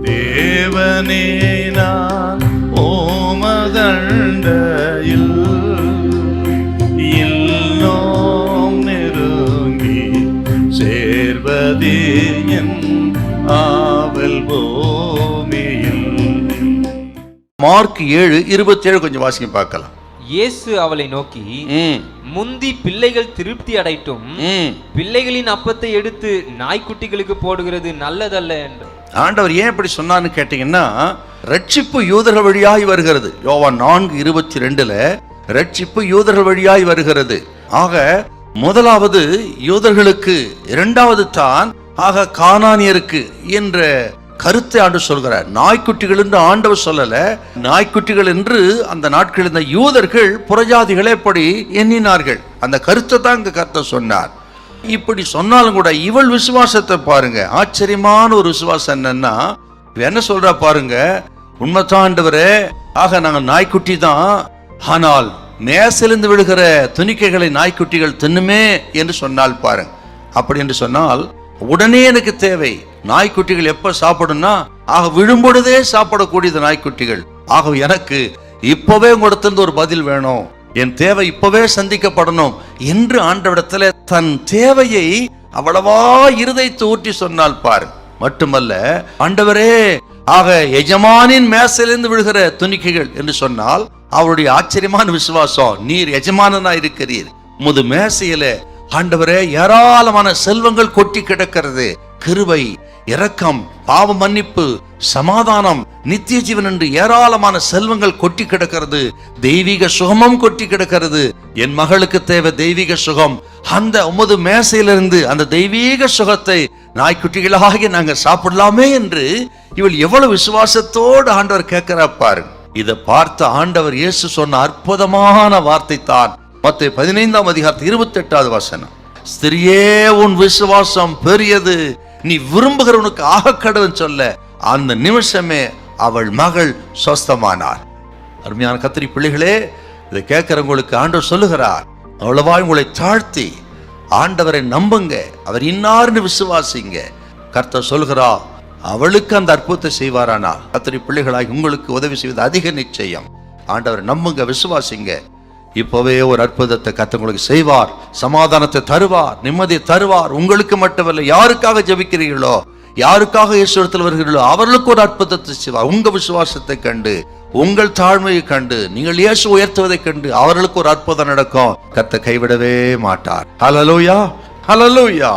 தேவனே நான் ஓமதண்டையில் இல்லோம் நெருங்கி சேர்வதே என் ஆவல் பூமியில். மார்க் 7:27 கொஞ்சம் வாசிக்க பார்க்கலாம். இயேசு அவளை நோக்கி, முந்தி பிள்ளைகள் திருப்தி அடைட்டும், பிள்ளைகளின் அப்பத்தை எடுத்து நாய்க்குட்டிகளுக்கு போடுகிறது நல்லதல்ல என்று. ஆண்டவர் ஏன் இப்படி சொன்னான்னு கேட்டீங்கன்னா, ரட்சிப்பு யூதர்கள் வழியாய் வருகிறது. யோவான் 4:22 ரட்சிப்பு யூதர்கள் வழியாய் வருகிறது. ஆக முதலாவது யூதர்களுக்கு, இரண்டாவது தான் ஆக கானானியருக்கு என்ற கருத்தை ஆண்டு சொல்கிறார். நாய்க்குட்டிகள் என்று ஆண்டவர் சொல்லல, நாய்க்குட்டிகள் என்று அந்த நாட்களில் இந்த யூதர்கள் புறஜாதிகளை எப்படி எண்ணினார்கள், அந்த கருத்தை தான் இங்க கர்த்தர் சொன்னார். இப்படி சொன்னாலும் கூட இவள் விசுவாசத்தை பாருங்க, ஆச்சரியமான ஒரு விசுவாசம். என்னன்னா என்ன சொல்றா பாருங்க, உண்மைதான் ஆண்டவரே, ஆக நாங்கள் நாய்க்குட்டி தான், ஆனால் மேசிலிருந்து விழுகிற துணிக்கைகளை நாய்க்குட்டிகள் தின்னுமே என்று சொன்னால் பாருங்க. அப்படி என்று சொன்னால் உடனே எனக்கு தேவை நாய்க்குட்டிகள் எப்ப சாப்பிடும்னா, ஆக விழும்பொழுதே சாப்பிடக்கூடியது நாய்க்குட்டிகள். ஆக எனக்கு இப்பவே உங்களிடத்திலிருந்து ஒரு பதில் வேணும், என் தேவை இப்பவே சந்திக்கப்படணும் என்று ஆண்டவரிடத்துல தன் தேவையை அவ்வளவா இருதயத்தை ஊற்றி சொன்னால் பாரு. மட்டுமல்ல, ஆண்டவரே, ஆக எஜமானின் மேசையிலிருந்து விழுகிற துணிக்கைகள் என்று சொன்னால் அவருடைய ஆச்சரியமான விசுவாசம், நீர் எஜமானனா இருக்கிறீர், உமது மேசையில ஆண்டவரே ஏராளமான செல்வங்கள் கொட்டி கிடக்கிறது, கிருபை, இரக்கம், பாவ மன்னிப்பு, சமாதானம், நித்திய ஜீவன் என்று ஏராளமான செல்வங்கள் கொட்டி கிடக்கிறது, தெய்வீக சுகமும் கொட்டி கிடக்கிறது. என் மகளுக்கு தேவை தெய்வீக சுகம். அந்த உமது மேசையிலிருந்து அந்த தெய்வீக சுகத்தை நாய்க்குட்டிகளாகி நாங்க சாப்பிடலாமே என்று இவள் எவ்வளவு விசுவாசத்தோடு ஆண்டவர் கேட்கிறா பாரு. இதை பார்த்த ஆண்டவர் இயேசு சொன்ன அற்புதமான வார்த்தை தான் மத்தேயு 15:28 ஸ்திரியே, உன் விசுவாசம் பெரியது, நீ விரும்புகிறவனுக்கு ஆகக்கடவுன்னு சொல்ல அந்த நிமிஷமே அவள் மகள் சொஸ்தமானார். அருமையான கத்திரி பிள்ளைகளே, இதை கேட்கிறவங்களுக்கு ஆண்டவர் சொல்லுகிறார், அவ்வளவா உங்களை தாழ்த்தி ஆண்டவரை நம்புங்க, அவர் இன்னார்னு விசுவாசிங்க. கர்த்தர் சொல்கிறா, அவளுக்கு அந்த அற்புதத்தை செய்வாரானா. கத்திரி பிள்ளைகளாய் உங்களுக்கு உதவி செய்வது அதிக நிச்சயம். ஆண்டவரை நம்புங்க, விசுவாசிங்க. இப்பவே ஒரு அற்புதத்தை கர்த்தர் உங்களுக்கு செய்வார், சமாதானத்தை தருவார், நிம்மதியை தருவார். உங்களுக்கு மட்டுமல்ல, யாருக்காக ஜெபிக்கிறீர்களோ, யாருக்காக இயேசுவிடத்தில் வருகிறீர்களோ அவர்களுக்கு ஒரு அற்புதத்தை செய்வார். உங்க விசுவாசத்தை கண்டு, உங்கள் தாழ்மையை கண்டு, நீங்கள் இயேசு உயர்த்துவதை கண்டு அவர்களுக்கு ஒரு அற்புதம் நடக்கும். கர்த்தர் கைவிடவே மாட்டார். ஹல்லேலூயா, ஹல்லேலூயா.